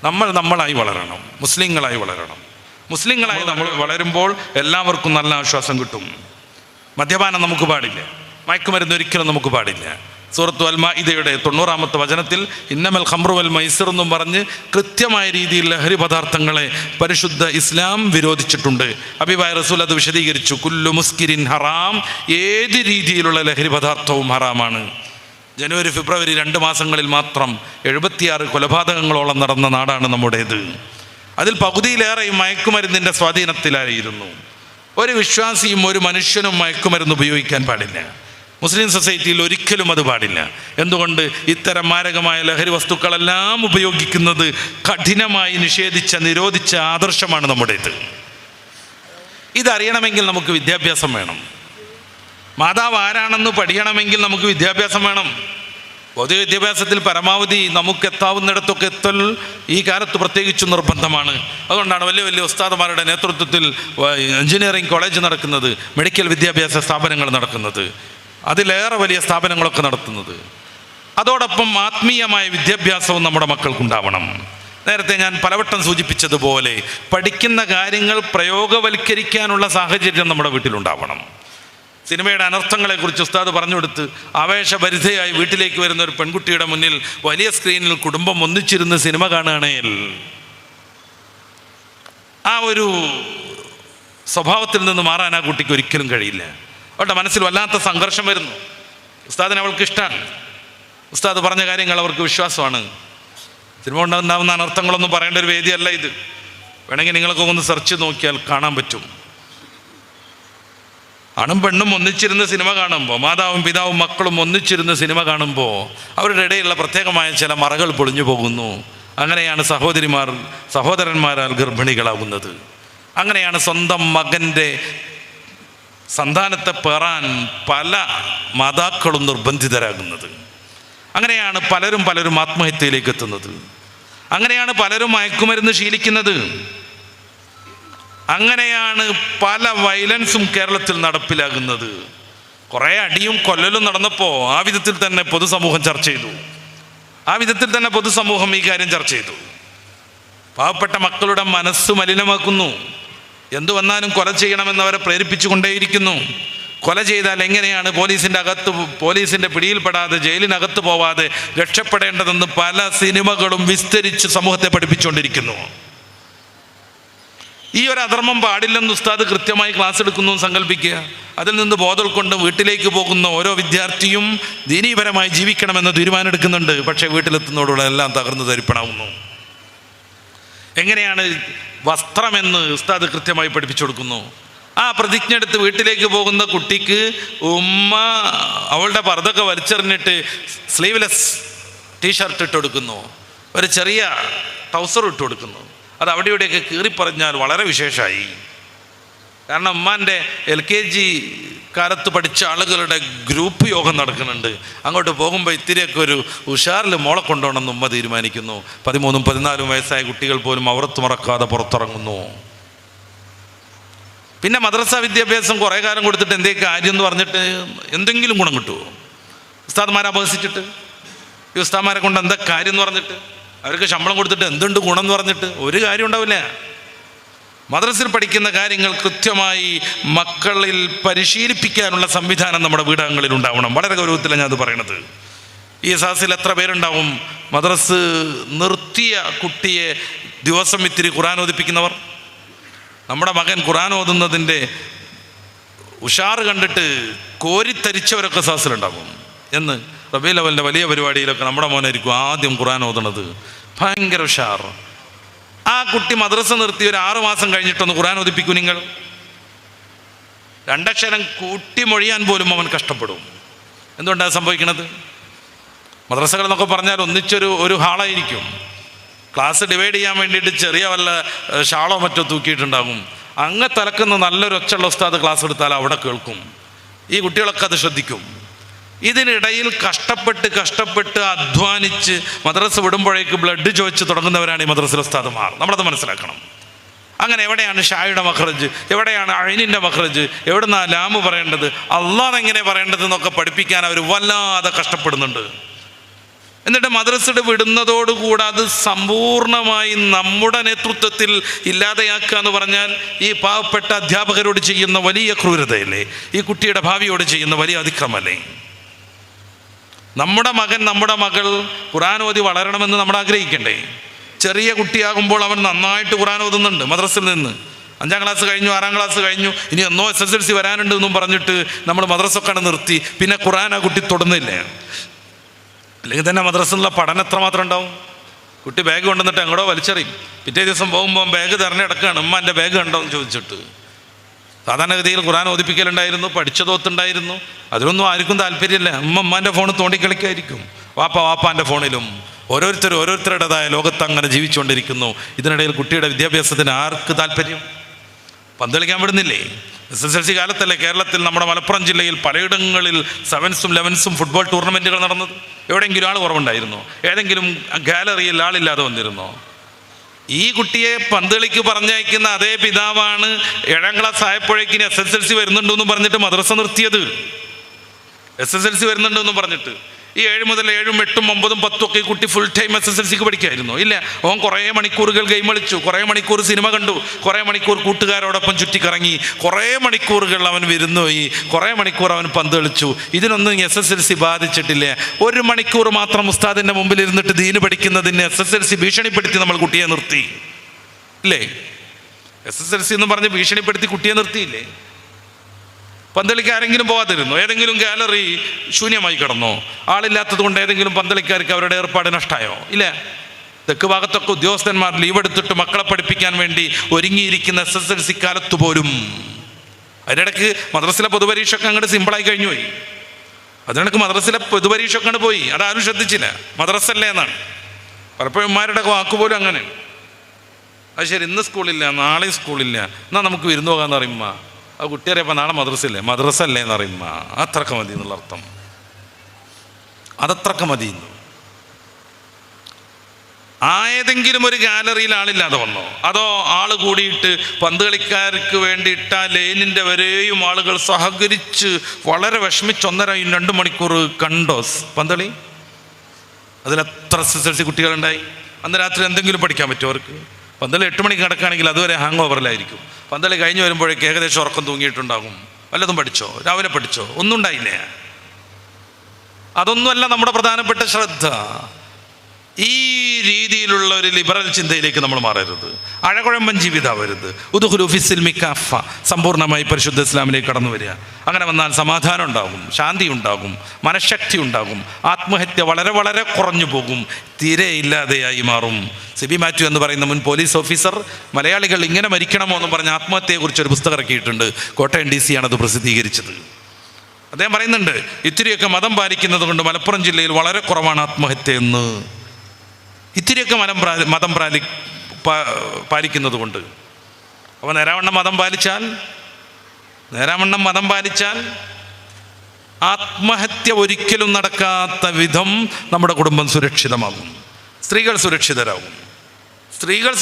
നമ്മളായി വളരണം, മുസ്ലിങ്ങളായി വളരണം. മുസ്ലിങ്ങളായി നമ്മൾ വളരുമ്പോൾ എല്ലാവർക്കും നല്ല ആശ്വാസം കിട്ടും. മദ്യപാനം നമുക്ക് പാടില്ല, മയക്കുമരുന്ന് ഒരിക്കലും നമുക്ക് പാടില്ല. സൂറത്തു അൽ മാഇദയുടെ 90-ാമത്തെ വചനത്തിൽ ഇന്നമൽ ഖംറു വൽ മൈസിർ എന്നും പറഞ്ഞ് കൃത്യമായ രീതിയിൽ ലഹരി പദാർത്ഥങ്ങളെ പരിശുദ്ധ ഇസ്ലാം വിരോധിച്ചിട്ടുണ്ട്. ഹബീബായ റസൂൽ അത് വിശദീകരിച്ചു. കുല്ലു മുസ്കിരിൻ ഹറാം, ഏത് രീതിയിലുള്ള ലഹരി പദാർത്ഥവും ഹറാമാണ്. ജനുവരി ഫെബ്രുവരി 2 മാസങ്ങളിൽ മാത്രം 76 കൊലപാതകങ്ങളോളം നടന്ന നാടാണ് നമ്മുടേത്. അതിൽ പകുതിയിലേറെയും മയക്കുമരുന്നിൻ്റെ സ്വാധീനത്തിലായിരുന്നു. ഒരു വിശ്വാസിയും ഒരു മനുഷ്യനും മയക്കുമരുന്ന് ഉപയോഗിക്കാൻ പാടില്ല. മുസ്ലിം സൊസൈറ്റിയിൽ ഒരിക്കലും അത് പാടില്ല. എന്തുകൊണ്ട്? ഇത്തരം മാരകമായ ലഹരി വസ്തുക്കളെല്ലാം ഉപയോഗിക്കുന്നത് കഠിനമായി നിരോധിച്ച ആദർശമാണ് നമ്മുടേത്. ഇതറിയണമെങ്കിൽ നമുക്ക് വിദ്യാഭ്യാസം വേണം. മാതാവ് ആരാണെന്ന് പഠിക്കണമെങ്കിൽ നമുക്ക് വിദ്യാഭ്യാസം വേണം. പൊതു വിദ്യാഭ്യാസത്തിൽ പരമാവധി നമുക്ക് എത്താവുന്നിടത്തൊക്കെ എത്തൽ ഈ കാലത്ത് പ്രത്യേകിച്ചും നിർബന്ധമാണ്. അതുകൊണ്ടാണ് വലിയ വലിയ ഉസ്താദുമാരുടെ നേതൃത്വത്തിൽ എഞ്ചിനീയറിംഗ് കോളേജ് നടക്കുന്നത്, മെഡിക്കൽ വിദ്യാഭ്യാസ സ്ഥാപനങ്ങൾ നടക്കുന്നത്, അതിലേറെ വലിയ സ്ഥാപനങ്ങളൊക്കെ നടത്തുന്നത്. അതോടൊപ്പം ആത്മീയമായ വിദ്യാഭ്യാസവും നമ്മുടെ മക്കൾക്കുണ്ടാവണം. നേരത്തെ ഞാൻ പലവട്ടം സൂചിപ്പിച്ചതുപോലെ പഠിക്കുന്ന കാര്യങ്ങൾ പ്രയോഗവൽക്കരിക്കാനുള്ള സാഹചര്യം നമ്മുടെ വീട്ടിലുണ്ടാവണം. സിനിമയുടെ അനർത്ഥങ്ങളെക്കുറിച്ച് ഉസ്താദ് പറഞ്ഞു കൊടുത്ത് ആവേശഭരിതയായി വീട്ടിലേക്ക് വരുന്ന ഒരു പെൺകുട്ടിയുടെ മുന്നിൽ വലിയ സ്ക്രീനിൽ കുടുംബം ഒന്നിച്ചിരുന്ന് സിനിമ കാണുകയാണെങ്കിൽ ആ ഒരു സ്വഭാവത്തിൽ നിന്ന് മാറാൻ ആ കുട്ടിക്ക് ഒരിക്കലും കഴിയില്ല. അവളുടെ മനസ്സിൽ വല്ലാത്ത സംഘർഷം വരുന്നു. ഉസ്താദിനെ അവൾക്ക് ഇഷ്ടമാണ്, ഉസ്താദ് പറഞ്ഞ കാര്യങ്ങൾ അവർക്ക് വിശ്വാസമാണ്. സിനിമ ഉണ്ടാകുന്ന അനർത്ഥങ്ങളൊന്നും പറയേണ്ട ഒരു വേദിയല്ല ഇത്. വേണമെങ്കിൽ നിങ്ങളൊക്കെ ഒന്ന് സെർച്ച് നോക്കിയാൽ കാണാൻ പറ്റും. ആണും പെണ്ണും ഒന്നിച്ചിരുന്ന് സിനിമ കാണുമ്പോൾ, മാതാവും പിതാവും മക്കളും ഒന്നിച്ചിരുന്ന് സിനിമ കാണുമ്പോൾ അവരുടെ ഇടയിലുള്ള പ്രത്യേകമായ ചില മറകൾ പൊളിഞ്ഞു പോകുന്നു. അങ്ങനെയാണ് സഹോദരന്മാരാൽ ഗർഭിണികളാകുന്നത്. അങ്ങനെയാണ് സ്വന്തം മകൻ്റെ സന്താനത്തെ പേറാൻ പല മാതാക്കളും നിർബന്ധിതരാകുന്നത്. അങ്ങനെയാണ് പലരും ആത്മഹത്യയിലേക്ക് എത്തുന്നത്. അങ്ങനെയാണ് പലരും മയക്കുമരുന്ന് ശീലിക്കുന്നത്. അങ്ങനെയാണ് പല വയലൻസും കേരളത്തിൽ നടപ്പിലാകുന്നത്. കുറേ അടിയും കൊല്ലലും നടന്നപ്പോൾ ആ വിധത്തിൽ തന്നെ പൊതുസമൂഹം ചർച്ച ചെയ്തു. ഈ കാര്യം ചർച്ച ചെയ്തു. പാവപ്പെട്ട മക്കളുടെ മനസ്സ് മലിനമാക്കുന്നു. എന്തു വന്നാലും കൊല ചെയ്യണമെന്നവരെ പ്രേരിപ്പിച്ചു കൊണ്ടേയിരിക്കുന്നു. കൊല ചെയ്താൽ എങ്ങനെയാണ് പോലീസിൻ്റെ പിടിയിൽപ്പെടാതെ ജയിലിനകത്ത് പോവാതെ രക്ഷപ്പെടേണ്ടതെന്ന് പല സിനിമകളും വിസ്തരിച്ച് സമൂഹത്തെ പഠിപ്പിച്ചുകൊണ്ടിരിക്കുന്നു. ഈ ഒരു അധർമ്മം പാടില്ലെന്ന് ഉസ്താദ് കൃത്യമായി ക്ലാസ് എടുക്കുന്നു സങ്കല്പിക്കുക. അതിൽ നിന്ന് ബോധം കൊണ്ട് വീട്ടിലേക്ക് പോകുന്ന ഓരോ വിദ്യാർത്ഥിയും ദീനീപരമായി ജീവിക്കണമെന്ന് തീരുമാനം എടുക്കുന്നുണ്ട്. പക്ഷേ വീട്ടിലെത്തുന്നതോടുകൂടെ എല്ലാം തകർന്നു തരിപ്പണാവുന്നു. എങ്ങനെയാണ് വസ്ത്രമെന്ന് ഉസ്താദ് കൃത്യമായി പഠിപ്പിച്ചു കൊടുക്കുന്നു. ആ പ്രതിജ്ഞ എടുത്ത് വീട്ടിലേക്ക് പോകുന്ന കുട്ടിക്ക് ഉമ്മ അവളുടെ പർദ്ദൊക്കെ വലിച്ചെറിഞ്ഞിട്ട് സ്ലീവ്ലെസ് ടീഷർട്ട് ഇട്ട് കൊടുക്കുന്നു, ഒരു ചെറിയ ട്രൗസർ ഇട്ട് കൊടുക്കുന്നു. അത് അവിടെ ഇവിടെയൊക്കെ കീറിപ്പറഞ്ഞാൽ വളരെ വിശേഷമായി. കാരണം ഉമ്മാൻ്റെ LKG കാലത്ത് പഠിച്ച ആളുകളുടെ ഗ്രൂപ്പ് യോഗം നടക്കുന്നുണ്ട്. അങ്ങോട്ട് പോകുമ്പോൾ ഇത്തിരിയൊക്കെ ഒരു ഉഷാറിൽ മോളെ കൊണ്ടുപോകണമെന്ന് ഉമ്മ തീരുമാനിക്കുന്നു. 13-14 വയസ്സായ കുട്ടികൾ പോലും അവറത്ത് മറക്കാതെ പുറത്തിറങ്ങുന്നു. പിന്നെ മദ്രസ വിദ്യാഭ്യാസം കുറേ കാലം കൊടുത്തിട്ട് എന്തേ കാര്യം എന്ന് പറഞ്ഞിട്ട് എന്തെങ്കിലും ഗുണം കിട്ടുമോ? ഉസ്താദ്മാരെ അപഹസിച്ചിട്ട്, ഈ ഉസ്താദ്മാരെ കൊണ്ട് എന്താ കാര്യം എന്ന് പറഞ്ഞിട്ട്, അവർക്ക് ശമ്പളം കൊടുത്തിട്ട് എന്തുണ്ട് ഗുണം എന്ന് പറഞ്ഞിട്ട് ഒരു കാര്യം ഉണ്ടാവില്ല. മദ്രസയിൽ പഠിക്കുന്ന കാര്യങ്ങൾ കൃത്യമായി മക്കളിൽ പരിശീലിപ്പിക്കാനുള്ള സംവിധാനം നമ്മുടെ വീടങ്ങളിൽ ഉണ്ടാവണം. വളരെ ഗൗരവത്തിലാണ് ഞാൻ അത് പറയണത്. ഈ സദസ്സിൽ എത്ര പേരുണ്ടാവും മദ്രസ് നിർത്തിയ കുട്ടിയെ ദിവസം ഇത്തിരി ഖുർആൻ ഓതിപ്പിക്കുന്നവർ? നമ്മുടെ മകൻ ഖുർആൻ ഓതുന്നതിൻ്റെ ഉഷാറ് കണ്ടിട്ട് കോരിത്തരിച്ചവരൊക്കെ സദസ്സിലുണ്ടാവും. എന്ന് റബീഉൽ അവ്വലിൻ്റെ വലിയ പരിപാടിയിലൊക്കെ നമ്മുടെ മോനായിരിക്കും ആദ്യം ഖുർആൻ ഓതുന്നത്. ഭയങ്കര ഉഷാർ. ആ കുട്ടി മദ്രസ നിർത്തി ഒരു 6 മാസം കഴിഞ്ഞിട്ടൊന്ന് ഖുർആൻ ഓതിപ്പിക്കൂ നിങ്ങൾ. 2 അക്ഷരം കൂട്ടി മൊഴിയാൻ പോലും അവൻ കഷ്ടപ്പെടും. എന്തുകൊണ്ടാണ് സംഭവിക്കുന്നത്? മദ്രസകൾ എന്നൊക്കെ പറഞ്ഞാൽ ഒന്നിച്ചൊരു ഹാളായിരിക്കും. ക്ലാസ് ഡിവൈഡ് ചെയ്യാൻ വേണ്ടിയിട്ട് ചെറിയ വല്ല ഷാളോ മറ്റോ തൂക്കിയിട്ടുണ്ടാകും. അങ്ങ് തലക്കുന്ന നല്ലൊരു ഒച്ചയുള്ള ഉസ്താദ് ക്ലാസ് എടുത്താൽ അവിടെ കേൾക്കും. ഈ കുട്ടികളൊക്കെ അത് ശ്രദ്ധിക്കും. ഇതിനിടയിൽ കഷ്ടപ്പെട്ട് അധ്വാനിച്ച് മദ്രസ വിടുമ്പോഴേക്ക് ബ്ലഡ് ചോദിച്ച് തുടങ്ങുന്നവരാണ് ഈ മദ്രസ ഉസ്താദുമാർ. നമ്മളത് മനസ്സിലാക്കണം. അങ്ങനെ എവിടെയാണ് ഷായുടെ മഖ്റജ്, എവിടെയാണ് ഐനിൻ്റെ മഖ്റജ്, എവിടുന്നാണ് ലാമ് പറയേണ്ടത്, അള്ളാഹ് എങ്ങനെ പറയേണ്ടത് എന്നൊക്കെ പഠിപ്പിക്കാൻ അവർ വല്ലാതെ കഷ്ടപ്പെടുന്നുണ്ട്. എന്നിട്ട് മദ്രസയുടെ വിടുന്നതോടുകൂടെ അത് സമ്പൂർണമായി നമ്മുടെ നേതൃത്വത്തിൽ ഇല്ലാതെയാക്കുക എന്ന് പറഞ്ഞാൽ ഈ പാവപ്പെട്ട അധ്യാപകരോട് ചെയ്യുന്ന വലിയ ക്രൂരതയല്ലേ? ഈ കുട്ടിയുടെ ഭാവിയോട് ചെയ്യുന്ന വലിയ അതിക്രമല്ലേ? നമ്മുടെ മകൻ, നമ്മുടെ മകൾ ഖുർആൻ ഓതി വളരണമെന്ന് നമ്മൾ ആഗ്രഹിക്കണ്ടേ? ചെറിയ കുട്ടിയാകുമ്പോൾ അവൻ നന്നായിട്ട് ഖുർആൻ ഓതുന്നുണ്ട് മദ്രസയിൽ നിന്ന്. 5ാം ക്ലാസ് കഴിഞ്ഞു, 6ാം ക്ലാസ് കഴിഞ്ഞു, ഇനി എന്നോ SSLC വരാനുണ്ട് എന്നും പറഞ്ഞിട്ട് നമ്മൾ മദ്രസൊക്കെ നിർത്തി. പിന്നെ ഖുർആൻ ആ കുട്ടി തൊടുന്നില്ല. അല്ലെങ്കിൽ തന്നെ മദ്രസയിലുള്ള പഠനം എത്രമാത്രം ഉണ്ടാവും? കുട്ടി ബാഗ് കൊണ്ടുവന്നിട്ട് എങ്ങോട്ടോ വലിച്ചെറിയും. പിറ്റേ ദിവസം പോകുമ്പോൾ ബാഗ് തെരഞ്ഞെടുക്കുകയാണ്, ഉമ്മ എൻ്റെ ബാഗ് ഉണ്ടോ എന്ന് ചോദിച്ചിട്ട്. സാധാരണഗതിയിൽ ഖുർആൻ ഓതിപ്പിക്കലുണ്ടായിരുന്നു, പഠിച്ചതോത്തുണ്ടായിരുന്നു. അതിലൊന്നും ആർക്കും താല്പര്യമില്ല. ഉമ്മാൻ്റെ ഫോൺ തോണ്ടിക്കളിക്കായിരിക്കും, വാപ്പാൻ്റെ ഫോണിലും. ഓരോരുത്തരുടേതായ ലോകത്ത് അങ്ങനെ ജീവിച്ചുകൊണ്ടിരിക്കുന്നു. ഇതിനിടയിൽ കുട്ടിയുടെ വിദ്യാഭ്യാസത്തിന് ആർക്ക് താല്പര്യം? പന്ത് കളിക്കാൻ വിടുന്നില്ലേ? SSLC കാലത്തല്ലേ കേരളത്തിൽ നമ്മുടെ മലപ്പുറം ജില്ലയിൽ പലയിടങ്ങളിൽ 7സും 11സും ഫുട്ബോൾ ടൂർണമെൻറ്റുകൾ നടന്നത്? എവിടെയെങ്കിലും ആൾ കുറവുണ്ടായിരുന്നോ? ഏതെങ്കിലും ഗാലറിയിൽ ആളില്ലാതെ വന്നിരുന്നോ? ഈ കുട്ടിയെ പന്ത് കളിക്ക് പറഞ്ഞയക്കുന്ന അതേ പിതാവാണ് 7ാം ക്ലാസ് ആയപ്പോഴേക്കിന് SSLC വരുന്നുണ്ടെന്ന് പറഞ്ഞിട്ട് മദ്രസ നിർത്തിയത്. SSLC വരുന്നുണ്ടെന്ന് പറഞ്ഞിട്ട് ഈ 7 മുതൽ 7ഉം 8ഉം 9ഉം 10ഉം ഒക്കെ ഈ കുട്ടി ഫുൾ ടൈം SSLCക്ക് പഠിക്കായിരുന്നു. ഇല്ല, അവൻ കുറേ മണിക്കൂറുകൾ ഗെയിം കളിച്ചു, കുറേ മണിക്കൂർ സിനിമ കണ്ടു, കുറേ മണിക്കൂർ കൂട്ടുകാരോടൊപ്പം ചുറ്റിക്കറങ്ങി, കുറേ മണിക്കൂറുകൾ അവൻ വിരുന്നുപോയി, കുറേ മണിക്കൂർ അവൻ പന്ത് കളിച്ചു. ഇതിനൊന്നും SSLC ബാധിച്ചിട്ടില്ല. 1 മണിക്കൂർ മാത്രം ഉസ്താദിൻ്റെ മുമ്പിൽ ഇരുന്നിട്ട് ദീന് പഠിക്കുന്നതിന് SSLC ഭീഷണിപ്പെടുത്തി നമ്മൾ കുട്ടിയെ നിർത്തി ഇല്ലേ? SSLC എന്ന് പറഞ്ഞ് ഭീഷണിപ്പെടുത്തി കുട്ടിയെ നിർത്തിയില്ലേ? പന്തളിക്ക് ആരെങ്കിലും പോകാതിരുന്നോ? ഏതെങ്കിലും ഗാലറി ശൂന്യമായി കിടന്നോ? ആളില്ലാത്തത് കൊണ്ട് ഏതെങ്കിലും പന്തളിക്കാർക്ക് അവരുടെ ഏർപ്പാട് നഷ്ടമായോ? ഇല്ല. തെക്ക് ഭാഗത്തൊക്കെ ഉദ്യോഗസ്ഥന്മാർ ലീവ് എടുത്തിട്ട് മക്കളെ പഠിപ്പിക്കാൻ വേണ്ടി ഒരുങ്ങിയിരിക്കുന്ന SSLC കാലത്ത് പോലും അതിനിടയ്ക്ക് മദ്രസിലെ പൊതുപരീക്ഷയൊക്കെ അങ്ങോട്ട് സിമ്പിളായി കഴിഞ്ഞു പോയി. അതിനിടയ്ക്ക് മദ്രസിലെ പൊതുപരീക്ഷയൊക്കെ അങ്ങോട്ട് പോയി. അതാരും ശ്രദ്ധിച്ചില്ല. മദ്രസല്ലേ എന്നാണ് പലപ്പോഴും ഉമ്മാരുടെ വാക്കുപോലും അങ്ങനെ. അത് ശരി, ഇന്ന് സ്കൂളില്ല, നാളെ സ്കൂളില്ല, എന്നാൽ നമുക്ക് വിരുന്ന് പോകാമെന്ന് പറയുമ്പോൾ ആ കുട്ടി അറിയപ്പോൾ നാളെ മദ്രസയില്ലേ? മദ്രസ അല്ലേ എന്ന് പറയുമ്പോൾ അത്രക്ക മതി എന്നുള്ള അർത്ഥം. അതത്രക്ക മതി. ഏതെങ്കിലും ഒരു ഗാലറിയിൽ ആളില്ലാതെ വന്നോ? അതോ ആള് കൂടിയിട്ട് പന്ത് കളിക്കാർക്ക് വേണ്ടിയിട്ട ലെയിനിൻ്റെ വരെയും ആളുകൾ സഹകരിച്ച് വളരെ വിഷമിച്ച് 1.5-2 മണിക്കൂർ കണ്ടോ പന്തളി? അതിലെത്ര SSLC കുട്ടികളുണ്ടായി? അന്ന് രാത്രി എന്തെങ്കിലും പഠിക്കാൻ പറ്റുമോ അവർക്ക്? പന്തളി 8 മണിക്ക് കിടക്കുകയാണെങ്കിൽ അതുവരെ ഹാങ് ഓവറിലായിരിക്കും. പന്തളി കഴിഞ്ഞ് വരുമ്പോഴേക്ക് ഏകദേശം ഉറക്കം തൂങ്ങിയിട്ടുണ്ടാകും. വല്ലതും പഠിച്ചോ? രാവിലെ പഠിച്ചോ? ഒന്നും ഉണ്ടായില്ല. അതൊന്നുമല്ല നമ്മുടെ പ്രധാനപ്പെട്ട ശ്രദ്ധ. ഈ രീതിയിലുള്ള ഒരു ലിബറൽ ചിന്തയിലേക്ക് നമ്മൾ മാറരുത്. അഴകുഴമ്പൻ ജീവിതാവരുത്. ഉദ്ഖുലൂ ഫിസ്സിൽമി കാഫ, സമ്പൂർണ്ണമായി പരിശുദ്ധ ഇസ്ലാമിലേക്ക് കടന്നു വരിക. അങ്ങനെ വന്നാൽ സമാധാനം ഉണ്ടാകും, ശാന്തി ഉണ്ടാകും, മനഃശക്തി ഉണ്ടാകും. ആത്മഹത്യ വളരെ വളരെ കുറഞ്ഞു പോകും, തീരെ ഇല്ലാതെയായി മാറും. സിബി മാത്യു എന്ന് പറയുന്ന മുൻ പോലീസ് ഓഫീസർ മലയാളികൾ ഇങ്ങനെ മരിക്കണമോ എന്ന് പറഞ്ഞ് ആത്മഹത്യയെക്കുറിച്ചൊരു പുസ്തകം ഇറക്കിയിട്ടുണ്ട്. കോട്ടയം DC ആണത് പ്രസിദ്ധീകരിച്ചത്. അദ്ദേഹം പറയുന്നുണ്ട്, ഇത്തിരിയൊക്കെ മതം പാലിക്കുന്നത് കൊണ്ട് മലപ്പുറം ജില്ലയിൽ വളരെ കുറവാണ് ആത്മഹത്യ എന്ന്. ഇത്തിരിയൊക്കെ മതം പാലിക്കുന്നത് കൊണ്ട്. അപ്പോൾ നേരാവണ്ണം മതം പാലിച്ചാൽ ആത്മഹത്യ ഒരിക്കലും നടക്കാത്ത വിധം നമ്മുടെ കുടുംബം സുരക്ഷിതമാകും. സ്ത്രീകൾ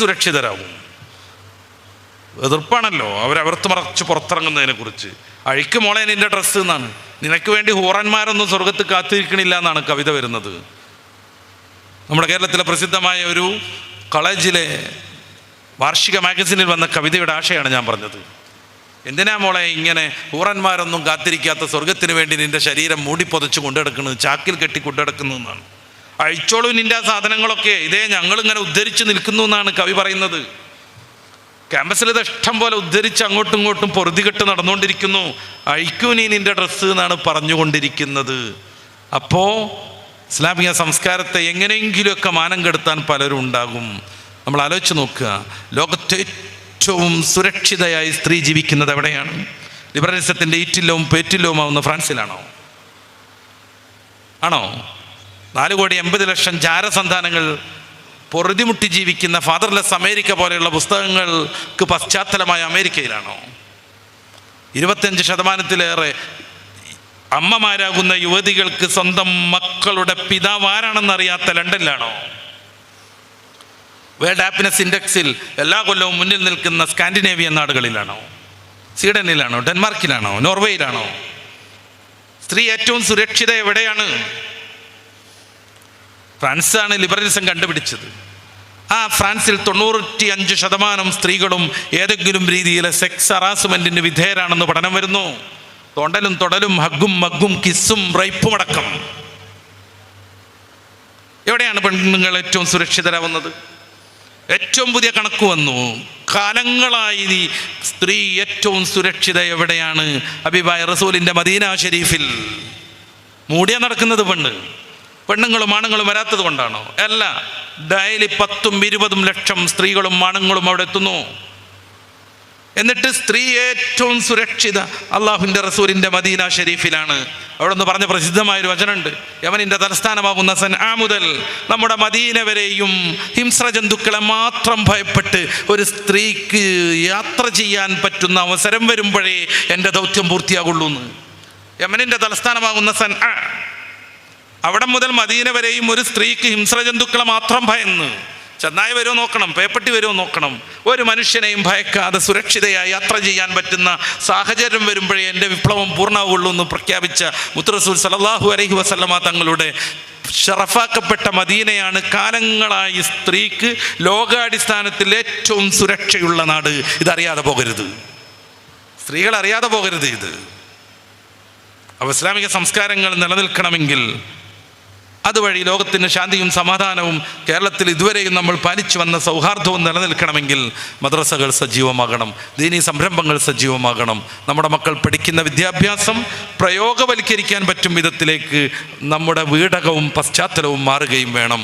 സുരക്ഷിതരാകും. എതിർപ്പാണല്ലോ അവരവർത്ത് മറച്ച് പുറത്തിറങ്ങുന്നതിനെ കുറിച്ച്. അഴിക്ക് മോളെ നിന്റെ ഡ്രസ്സ് എന്നാണ്. നിനക്ക് വേണ്ടി ഹൂറന്മാരൊന്നും സ്വർഗത്ത് കാത്തിരിക്കണില്ല എന്നാണ് കവിത വരുന്നത്. നമ്മുടെ കേരളത്തിലെ പ്രസിദ്ധമായ ഒരു കോളേജിലെ വാർഷിക മാഗസിനിൽ വന്ന കവിതയുടെ ആശയാണ് ഞാൻ പറഞ്ഞത്. എന്തിനാ മോളെ ഇങ്ങനെ ഹൂറന്മാരൊന്നും കാത്തിരിക്കാത്ത സ്വർഗത്തിന് വേണ്ടി നിന്റെ ശരീരം മൂടിപ്പൊതച്ച് കൊണ്ടെടുക്കുന്നത്, ചാക്കിൽ കെട്ടി കൊണ്ടെടുക്കുന്നു എന്നാണ്. അഴിച്ചോളൂ നിന്റെ ആ സാധനങ്ങളൊക്കെ, ഇതേ ഞങ്ങളിങ്ങനെ ഉദ്ധരിച്ച് നിൽക്കുന്നു എന്നാണ് കവി പറയുന്നത്. ക്യാമ്പസിൽ ഇത് ഇഷ്ടം പോലെ ഉദ്ധരിച്ച് അങ്ങോട്ടും ഇങ്ങോട്ടും പൊറുതികെട്ട് നടന്നുകൊണ്ടിരിക്കുന്നു. അഴിക്കൂ നീ നിന്റെ ഡ്രസ്സ് എന്നാണ് പറഞ്ഞുകൊണ്ടിരിക്കുന്നത്. അപ്പോൾ ഇസ്ലാമിക സംസ്കാരത്തെ എങ്ങനെയെങ്കിലുമൊക്കെ മാനം കെടുത്താൻ പലരും ഉണ്ടാകും. നമ്മൾ ആലോചിച്ച് നോക്കുക, ലോകത്തെ ഏറ്റവും സുരക്ഷിതയായി സ്ത്രീ ജീവിക്കുന്നത് എവിടെയാണ്? ലിബറലിസത്തിൻ്റെ ഈറ്റില്ലവും പേറ്റില്ലവുമാവുന്ന ഫ്രാൻസിലാണോ? 4,80,00,000 ജാരസന്താനങ്ങൾ പൊറുതിമുട്ടി ജീവിക്കുന്ന ഫാദർലെസ് അമേരിക്ക പോലെയുള്ള പുസ്തകങ്ങൾക്ക് പശ്ചാത്തലമായ അമേരിക്കയിലാണോ? 25% അമ്മമാരാകുന്ന യുവതികൾക്ക് സ്വന്തം മക്കളുടെ പിതാവ് ആരാണെന്നറിയാത്ത ലണ്ടനിലാണോ? വേൾഡ് ഹാപ്പിനെസ് ഇൻഡെക്സിൽ എല്ലാ കൊല്ലവും മുന്നിൽ നിൽക്കുന്ന സ്കാൻഡിനേവിയൻ നാടുകളിലാണോ? സ്വീഡനിലാണോ? ഡെൻമാർക്കിലാണോ? നോർവേയിലാണോ? സ്ത്രീ ഏറ്റവും സുരക്ഷിത എവിടെയാണ്? ഫ്രാൻസാണ് ലിബറലിസം കണ്ടുപിടിച്ചത്. ആ ഫ്രാൻസിൽ 95% സ്ത്രീകളും ഏതെങ്കിലും രീതിയിൽ സെക്സ് ഹറാസ്മെന്റിന് വിധേയരാണെന്ന് പഠനം വരുന്നു. തൊണ്ടലും തൊടലും, ഹഗ്ഗും മഗ്ഗും, കിസ്സും റേപ്പും അടക്കം. എവിടെയാണ് പെണ്ണുങ്ങൾ ഏറ്റവും സുരക്ഷിതരാവുന്നത്? ഏറ്റവും പുതിയ കണക്ക് വന്നു. കാലങ്ങളായി സ്ത്രീ ഏറ്റവും സുരക്ഷിത എവിടെയാണ്? ഹബീബായ റസൂലിൻ്റെ മദീന ഷരീഫിൽ. മൂടിയാ നടക്കുന്നത് പെണ്ണുങ്ങളും ആണുങ്ങളും വരാത്തത് കൊണ്ടാണോ? അല്ല, ഡെയിലി 10-20 ലക്ഷം സ്ത്രീകളും ആണുങ്ങളും അവിടെ എത്തുന്നു. എന്നിട്ട് സ്ത്രീ ഏറ്റവും സുരക്ഷിത അള്ളാഹുവിൻ്റെ റസൂലിൻ്റെ മദീന ഷരീഫിലാണ്. അവിടെ നിന്ന് പറഞ്ഞ പ്രസിദ്ധമായൊരു വചനമുണ്ട്. യമനിൻ്റെ തലസ്ഥാനമാകുന്ന സൻആ മുതൽ നമ്മുടെ മദീന വരെയും ഹിംസ്ര ജന്തുക്കളെ മാത്രം ഭയപ്പെട്ട് ഒരു സ്ത്രീക്ക് യാത്ര ചെയ്യാൻ പറ്റുന്ന അവസരം വരുമ്പോഴേ എൻ്റെ ദൗത്യം പൂർത്തിയാകുള്ളൂ എന്ന്. യമനിൻ്റെ തലസ്ഥാനമാകുന്ന സൻആ, അവിടെ മുതൽ മദീന വരെയും ഒരു സ്ത്രീക്ക് ഹിംസ്ര ജന്തുക്കളെ മാത്രം ഭയന്ന്, ചെന്നായി വരുമോ നോക്കണം, പേപ്പട്ടി വരുമോ നോക്കണം, ഒരു മനുഷ്യനെയും ഭയക്കാതെ സുരക്ഷിതയായി യാത്ര ചെയ്യാൻ പറ്റുന്ന സാഹചര്യം വരുമ്പോഴേ എൻ്റെ വിപ്ലവം പൂർണ്ണമാവുള്ളൂ എന്ന് പ്രഖ്യാപിച്ച മുത്തറസൂൽ സല്ലല്ലാഹു അലൈഹി വസല്ലമ തങ്ങളുടെ ഷറഫാക്കപ്പെട്ട മദീനയാണ് കാലങ്ങളായി സ്ത്രീക്ക് ലോകാടിസ്ഥാനത്തിൽ ഏറ്റവും സുരക്ഷയുള്ള നാട്. ഇതറിയാതെ പോകരുത്, സ്ത്രീകൾ അറിയാതെ പോകരുത് ഇത്. അപ്പോൾ ഇസ്ലാമിക സംസ്കാരങ്ങൾ നിലനിൽക്കണമെങ്കിൽ അതുവഴി ലോകത്തിന് ശാന്തിയും സമാധാനവും, കേരളത്തിൽ ഇതുവരെയും നമ്മൾ പാലിച്ചു വന്ന സൗഹാർദ്ദവും നിലനിൽക്കണമെങ്കിൽ മദ്രസകൾ സജീവമാകണം, ദീനീ സംരംഭങ്ങൾ സജീവമാകണം. നമ്മുടെ മക്കൾ പഠിക്കുന്ന വിദ്യാഭ്യാസം പ്രയോഗവൽക്കരിക്കാൻ പറ്റും വിധത്തിലേക്ക് നമ്മുടെ വീടകവും പശ്ചാത്തലവും മാറുകയും വേണം.